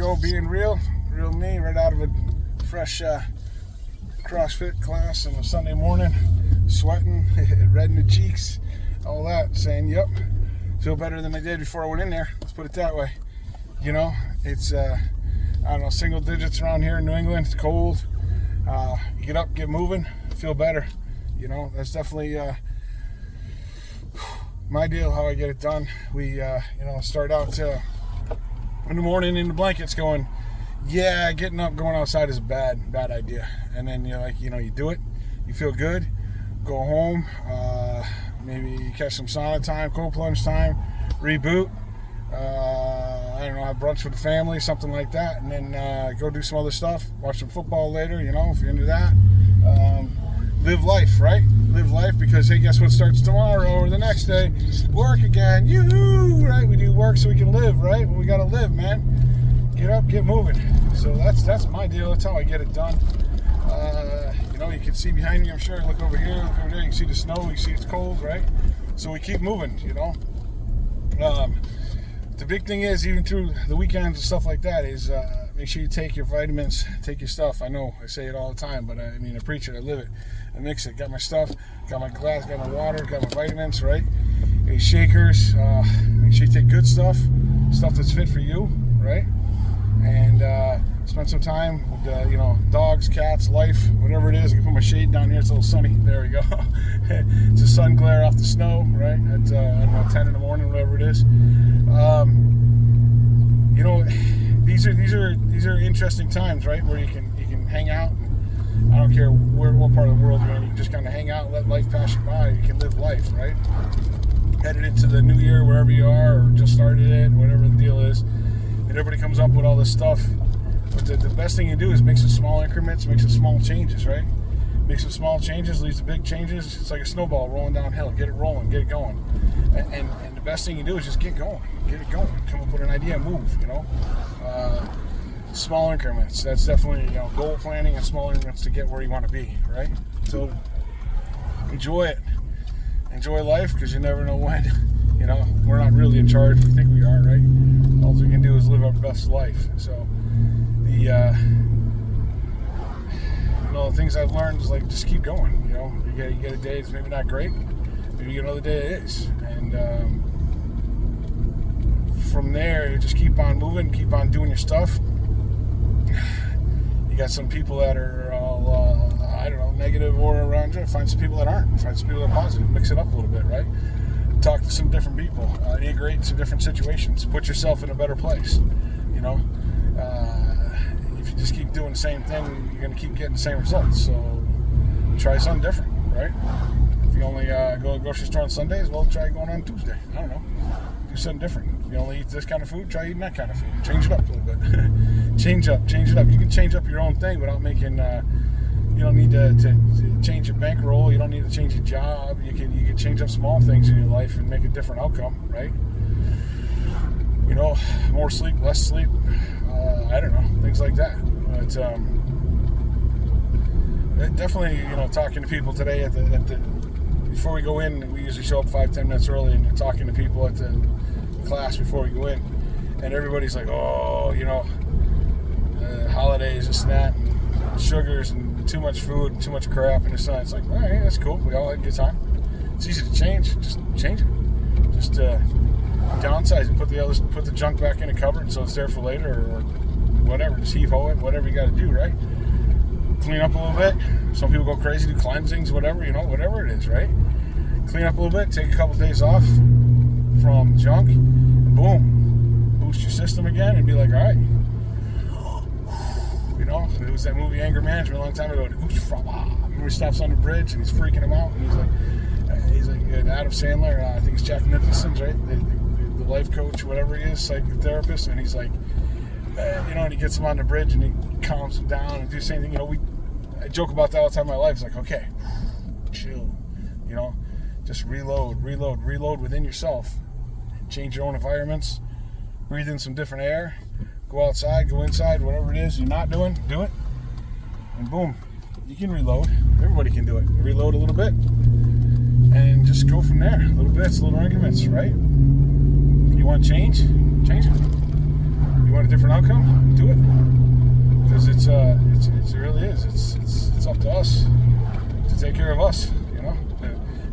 go, being real me, right out of a fresh CrossFit class on a Sunday morning, sweating, red in the cheeks, all that, saying, yep, feel better than I did before I went in there. Let's put it that way. You know, it's, I don't know, single digits around here in New England. It's cold. You get up, get moving, feel better. You know, that's definitely my deal, how I get it done. We, start out in the morning in the blankets going, yeah, getting up, going outside is a bad idea. And then you're like, you do it, you feel good, go home, maybe catch some sauna time, cold plunge time, reboot, I don't know, have brunch with the family, something like that, and then go do some other stuff, watch some football later, if you're into that. Live life, right? Live life, because, hey, guess what starts tomorrow or the next day? Work again. Yoo-hoo, right? We do work so we can live, right? Well, we got to live, man. Get up, get moving. So that's my deal. That's how I get it done. You can see behind me, I'm sure. Look over here, look over there. You can see the snow. You can see it's cold, right? So we keep moving, The big thing is, even through the weekends and stuff like that, is make sure you take your vitamins, take your stuff. I know I say it all the time, but I preach it, I live it, I mix it. Got my stuff, got my glass, got my water, got my vitamins, right? Your shakers. Make sure you take good stuff that's fit for you, right? And spend some time with dogs, cats, life, whatever it is. I can put my shade down here. It's a little sunny. There we go. It's the sun glare off the snow, right? At I don't know, 10 in the morning, whatever it is. These are interesting times, right? Where you can hang out. And I don't care what part of the world you're in. You can just kind of hang out, let life pass you by. You can live life, right? Headed into the new year, wherever you are, or just started it, whatever the deal is. And everybody comes up with all this stuff. But the best thing you do is make some small increments, make some small changes, right? Make some small changes leads to big changes. It's like a snowball rolling downhill. Get it rolling, get it going. And the best thing you do is just get going. Get it going. Come up with an idea and move, Small increments. That's definitely, goal planning and small increments to get where you want to be, right? So enjoy it. Enjoy life, because you never know when. We're not really in charge. We think we are, right? All we can do is live our best life. So the things I've learned is like, just keep going. You get a day that's maybe not great, maybe you get another day it is, and from there you just keep on moving, keep on doing your stuff. You got some people that are all negative or around you. Find some people that aren't. Find some people that are positive. Mix it up a little bit, right? Talk to some different people. Integrate in some different situations. Put yourself in a better place. If you just keep doing the same thing, you're going to keep getting the same results. So try something different, right? If you only go to the grocery store on Sundays, well, try going on Tuesday. I don't know. Do something different. If you only eat this kind of food, try eating that kind of food. Change it up a little bit. Change it up. You can change up your own thing without making... you don't need to change your bankroll. You don't need to change your job. You can change up small things in your life and make a different outcome, right? More sleep, less sleep. I don't know, things like that. But definitely, talking to people today at the before we go in, we usually show up 5-10 minutes early, and you're talking to people at the class before we go in, and everybody's like, holidays, this and that, and sugars, and too much food, and too much crap, and it's like, all right, that's cool. We all had a good time. It's easy to change. Just change it. Just downsize it. Put the junk back in a cupboard so it's there for later, or whatever. Just heave-ho it. Whatever you got to do, right? Clean up a little bit. Some people go crazy, do cleansings, whatever. Whatever it is, right? Clean up a little bit. Take a couple days off from junk. And boom, boost your system again, and be like, all right. It was that movie Anger Management a long time ago. Remember he stops on the bridge and he's freaking him out, and he's like Adam Sandler. I think it's Jack Nicholson's, right? The life coach, whatever he is, psychotherapist, and he's like, and he gets him on the bridge and he calms him down and do the same thing. I joke about that all the time in my life. It's like, okay, chill, just reload within yourself, change your own environments, breathe in some different air. Go outside, go inside, whatever it is you're not doing, do it. And boom, you can reload. Everybody can do it. Reload a little bit. And just go from there. Little bits, little increments, right? You want change? Change it. You You want a different outcome? Do it. Because it really is. It's up to us to take care of us. You know,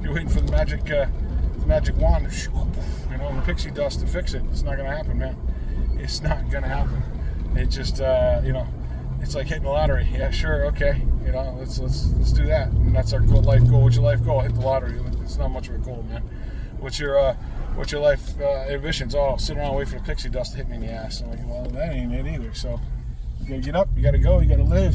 you're waiting for the magic wand, you know, and the pixie dust to fix it. It's not gonna happen, man. It's not gonna happen. It just, you know, it's like hitting the lottery. Yeah, sure, okay. You know, let's do that. And that's our life goal. What's your life goal? Hit the lottery. It's not much of a goal, man. What's your life ambitions? Oh, sit around and wait for the pixie dust to hit me in the ass. I'm like, well, that ain't it either. So you gotta get up, you gotta go, you gotta live,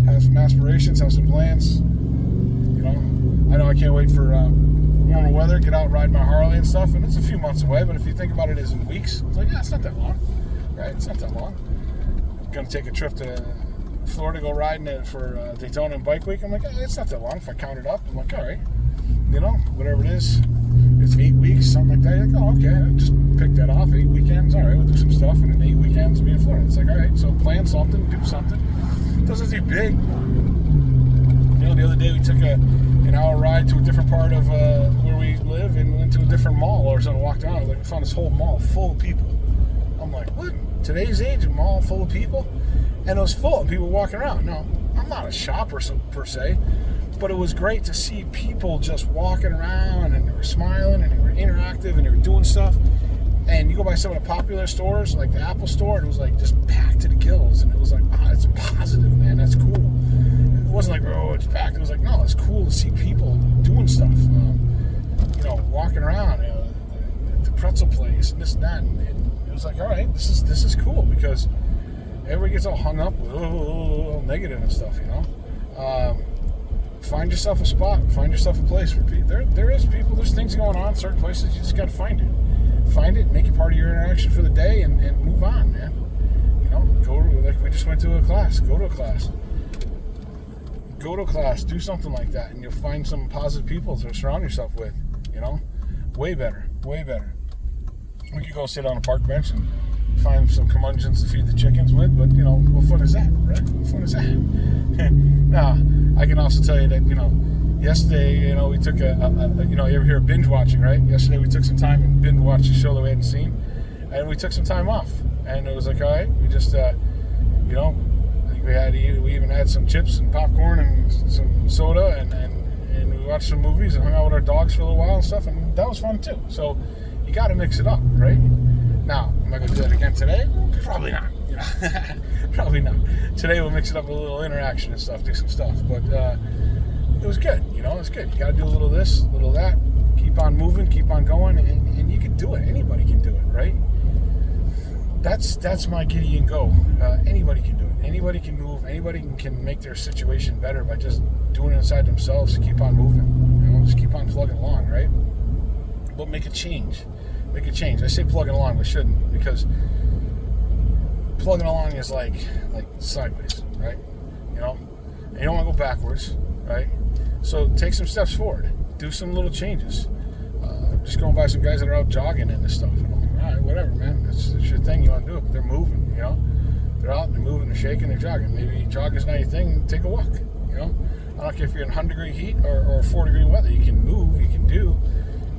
have some aspirations, have some plans. You know, I know I can't wait for warmer weather, get out, ride my Harley and stuff, and it's a few months away, but if you think about it as in weeks, it's like, yeah, it's not that long, right? It's not that long. I'm gonna take a trip to Florida, go riding it for Daytona and Bike Week. I'm like, it's not that long. If I count it up, I'm like, all right, you know, whatever it is, it's 8 weeks, something like that. You're like, oh, okay, I just pick that off. 8 weekends, all right, we'll do some stuff, and then 8 weekends be in Florida. It's like, all right, so plan something, do something. It doesn't have to be big. You know, the other day we took an hour ride to a different part of where we live and went to a different mall or something, walked around. Like, we found this whole mall full of people. I'm like, what? Today's age, a mall full of people? And it was full of people walking around. Now, I'm not a shopper per se, but it was great to see people just walking around, and they were smiling, and they were interactive, and they were doing stuff. And you go by some of the popular stores, like the Apple store, and it was like just packed to the gills. And it was like, it's positive, man. That's cool. It wasn't like, oh, it's packed. It was like, no, it's cool to see people doing stuff. You know, walking around, the pretzel place, and this and that. And it was like, all right, this is cool, because everybody gets all hung up with negative and stuff, you know. Find yourself a spot, find yourself a place where there is people, there's things going on in certain places. You just got to find it, make it part of your interaction for the day, and move on, man. You know, like we just went to a class. Go to a class, do something like that, and you'll find some positive people to surround yourself with. You know, way better. We could go sit on a park bench and find some curmudgeons to feed the chickens with, but, you know, what fun is that, right? What fun is that? Now, I can also tell you that, you know, yesterday, you know, we took you know, you ever hear of binge watching, right? Yesterday we took some time and binge watched a show that we hadn't seen, and we took some time off, and it was like, all right, we just, you know, I think we even had some chips and popcorn and some soda, and we watched some movies and hung out with our dogs for a little while and stuff, and that was fun too. So you got to mix it up, right? Now, am I going to do that again today? Probably not. You know? Probably not. Today we'll mix it up with a little interaction and stuff, do some stuff. But it was good. You know, it's good. You got to do a little of this, a little of that. Keep on moving, keep on going, and you can do it. Anybody can do it, right? That's my Gideon go. Anybody can do it. Anybody can move. Anybody can make their situation better by just doing it inside themselves. Keep on moving. You know, just keep on plugging along, right? But make a change. Make a change. I say plugging along, but shouldn't, because plugging along is like sideways, right? You know, and you don't want to go backwards, right? So take some steps forward. Do some little changes. Just going by some guys that are out jogging and this stuff. And I'm like, all right, whatever, man. It's your thing. You want to do it, but they're moving. You know, they're out, they're moving, they're shaking, they're jogging. Maybe jogging's not your thing. Take a walk. You know, I don't care if you're in 100-degree heat or 4-degree weather. You can move. You can do.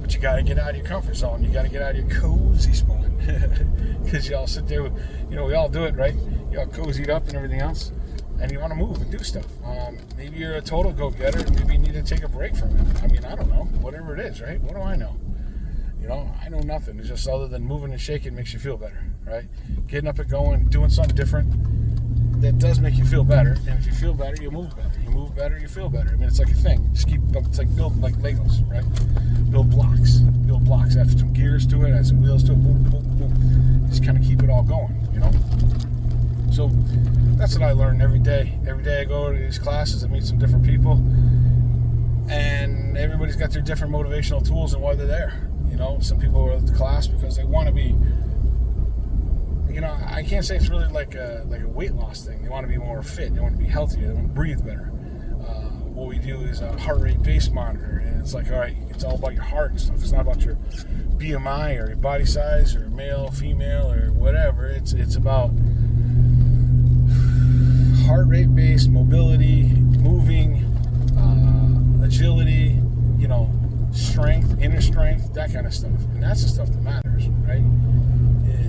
But you got to get out of your comfort zone. You got to get out of your cozy spot. Because y'all sit there with, you know, we all do it, right? Y'all cozied up and everything else. And you want to move and do stuff. Maybe you're a total go-getter. And maybe you need to take a break from it. I mean, I don't know. Whatever it is, right? What do I know? You know, I know nothing. It's just other than moving and shaking makes you feel better, right? Getting up and going, doing something different, that does make you feel better. And if you feel better, you move better. You move better, you feel better. I mean, it's like a thing. Just keep, it's like building like Legos, right? Build blocks. Build blocks. Add some gears to it, add some wheels to it. Boom, boom, boom. Just kind of keep it all going, you know? So that's what I learn every day. Every day I go to these classes, I meet some different people. And everybody's got their different motivational tools and why they're there. You know, some people are at the class because they want to be, you know, I can't say it's really like a weight loss thing. They want to be more fit. They want to be healthier. They want to breathe better. What we do is a heart rate based monitor, and it's like, all right, it's all about your heart and stuff. It's not about your BMI or your body size or male, female, or whatever. It's about heart rate based mobility, moving, agility, you know, strength, inner strength, that kind of stuff. And that's the stuff that matters, right?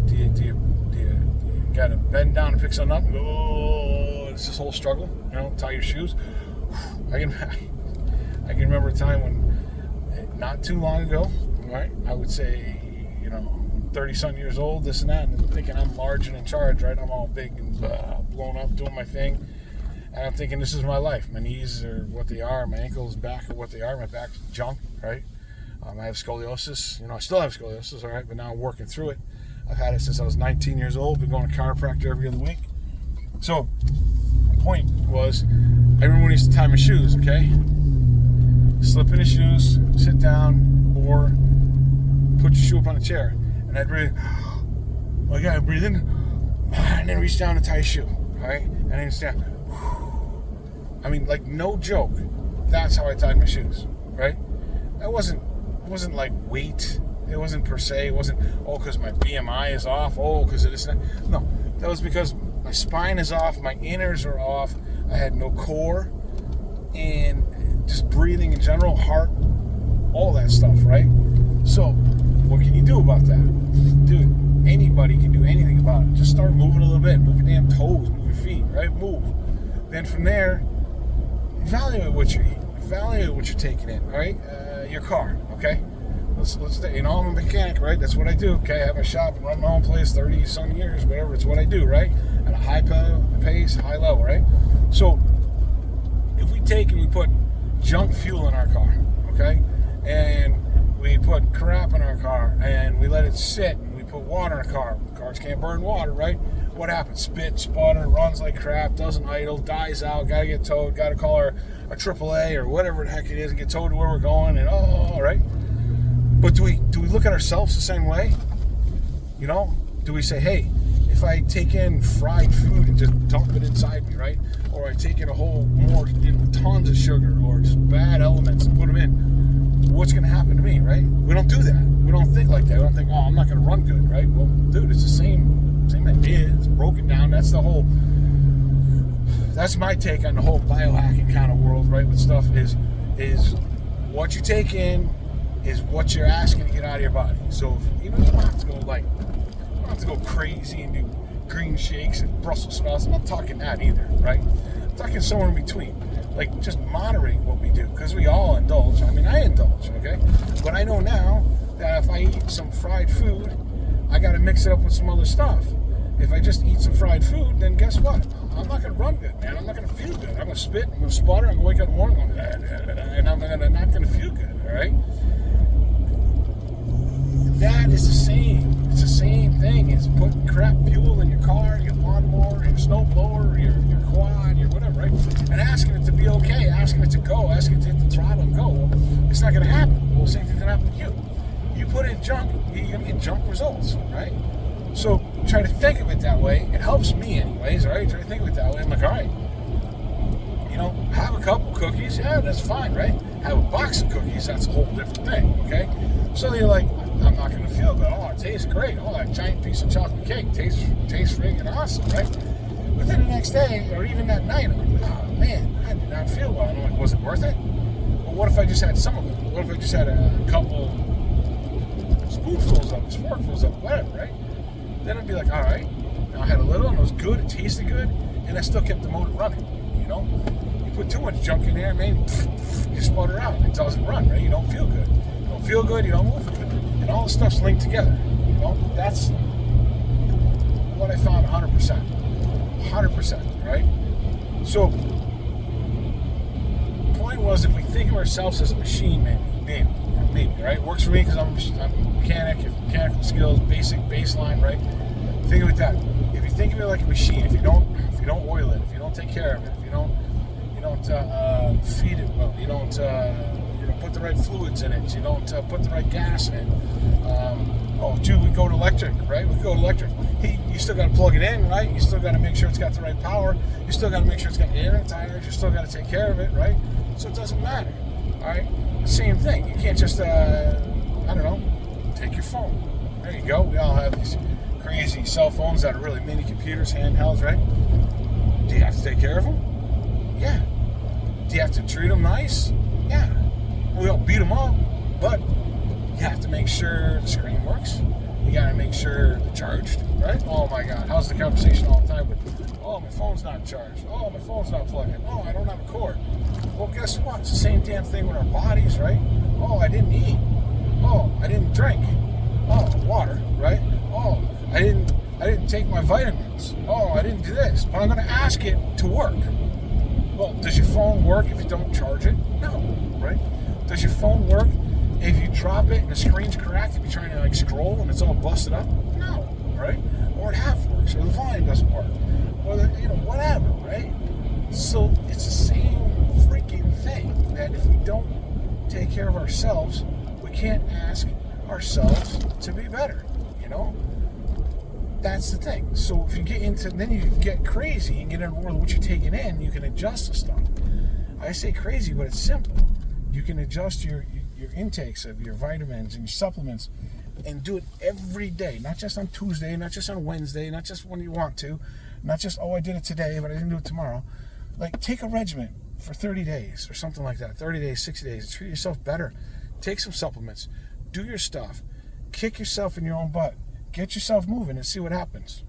Do you got to bend down and pick something up. Oh, it's this whole struggle. Tie your shoes. I can remember a time when, not too long ago, right? I would say, 30-something years old, this and that, and thinking I'm large and in charge, right? I'm all big and blown up, doing my thing. And I'm thinking this is my life. My knees are what they are. My ankles, back are what they are. My back's junk, right? I have scoliosis. I still have scoliosis, all right? But now I'm working through it. I've had it since I was 19 years old. Been going to chiropractor every other week. So, the point was, I remember when I used to tie my shoes, okay? Slip in the shoes, sit down, or put your shoe up on a chair. And I'd breathe. I gotta breathe in. And then reach down and tie a shoe, all right? And then stand. I mean, like, no joke. That's how I tied my shoes, right? It wasn't like weight. It wasn't per se. It wasn't, because my BMI is off. Because it is not. No, that was because my spine is off. My inners are off. I had no core. And just breathing in general, heart, all that stuff, right? So, what can you do about that? Dude, anybody can do anything about it. Just start moving a little bit. Move your damn toes. Move your feet, right? Move. Then from there, evaluate what you're eating. Evaluate what you're taking in, right? Your car, okay? Let's I'm a mechanic, right? That's what I do, okay? I have a shop and run my own place 30-some years, whatever. It's what I do, right? At a high pace, high level, right? So, if we take and we put junk fuel in our car, okay? And we put crap in our car and we let it sit and we put water in our car. Cars can't burn water, right? What happens? Spit, sputter, runs like crap, doesn't idle, dies out, gotta get towed, gotta call our AAA or whatever the heck it is and get towed to where we're going, and right? But do we look at ourselves the same way? Do we say, hey, if I take in fried food and just dump it inside me, right? Or I take in a whole more, tons of sugar or just bad elements and put them in, what's going to happen to me, right? We don't do that. We don't think like that. We don't think, I'm not going to run good, right? Well, dude, it's the same idea. It's broken down. That's my take on the whole biohacking kind of world, right? With stuff is what you take in is what you're asking to get out of your body. So you don't have to go crazy and do green shakes and Brussels sprouts. I'm not talking that either, right? I'm talking somewhere in between. Like, just moderate what we do, because we all indulge. I mean, I indulge, okay? But I know now that if I eat some fried food, I got to mix it up with some other stuff. If I just eat some fried food, then guess what? I'm not going to run good, man. I'm not going to feel good. I'm going to spit, I'm going to sputter, I'm going to wake up in the morning and I'm not going to feel good, all right? That is the same. It's the same thing. It's putting crap fuel in your car, your lawnmower, your snowblower, your quad, your whatever, right? And asking it to be okay, asking it to go, asking it to hit the throttle and go. Well, it's not going to happen. Well, same thing's going to happen to you. You put in junk, you're going to get junk results, right? So try to think of it that way. It helps me anyways, all right? Try to think of it that way. I'm like, all right, have a couple cookies. Yeah, that's fine, right? Have a box of cookies. That's a whole different thing, okay? So you're like, I'm not going to feel good. Oh, it tastes great. Oh, that giant piece of chocolate cake tastes freaking awesome, right? But then the next day, or even that night, I'm like, oh, man, I did not feel well. I'm like, was it worth it? Well, what if I just had some of it? What if I just had a couple spoonfuls of it, forkfuls of it, whatever, right? Then I'd be like, all right, now I had a little, and it was good, it tasted good, and I still kept the motor running, You put too much junk in there, man, you sputter out. It doesn't run, right? You don't feel good. You don't feel good, you don't move good. And all the stuff's linked together, That's what I found 100%. 100%, right? So, the point was, if we think of ourselves as a machine, maybe, right? It works for me because I'm a mechanic, mechanical skills, basic baseline, right? Think of it that. If you think of it like a machine, if you don't oil it, if you don't take care of it, if you don't feed it well, you don't put the right fluids in it, you don't put the right gas in it. We go to electric, right? We go to electric. You still got to plug it in, right? You still got to make sure it's got the right power. You still got to make sure it's got air in the tires. You still got to take care of it, right? So it doesn't matter, all right? Same thing. You can't just, take your phone. There you go. We all have these crazy cell phones that are really mini computers, handhelds, right? Do you have to take care of them? Yeah. Do you have to treat them nice? Yeah. We don't beat them up, but you have to make sure the screen works. You got to make sure they're charged, right? Oh my God, how's the conversation all the time with, oh, my phone's not charged. Oh, my phone's not plugged in. Oh, I don't have a cord. Well, guess what? It's the same damn thing with our bodies, right? Oh, I didn't eat. Oh, I didn't drink. Oh, water, right? Oh, I didn't take my vitamins. Oh, I didn't do this. But I'm going to ask it to work. Well, does your phone work if you don't charge it? No, right? Does your phone work if you drop it and the screen's cracked, if you're trying to like scroll and it's all busted up? No, right? Or it half works, or the volume doesn't work, or the, whatever, right? So it's the same freaking thing that if we don't take care of ourselves, we can't ask ourselves to be better, That's the thing. So if you get into, then you get crazy and get into more of what you're taking in, you can adjust the stuff. I say crazy, but it's simple. You can adjust your intakes of your vitamins and your supplements and do it every day, not just on Tuesday, not just on Wednesday, not just when you want to, not just, oh, I did it today, but I didn't do it tomorrow. Like, take a regimen for 30 days or something like that, 30 days, 60 days, treat yourself better. Take some supplements, do your stuff, kick yourself in your own butt, get yourself moving and see what happens.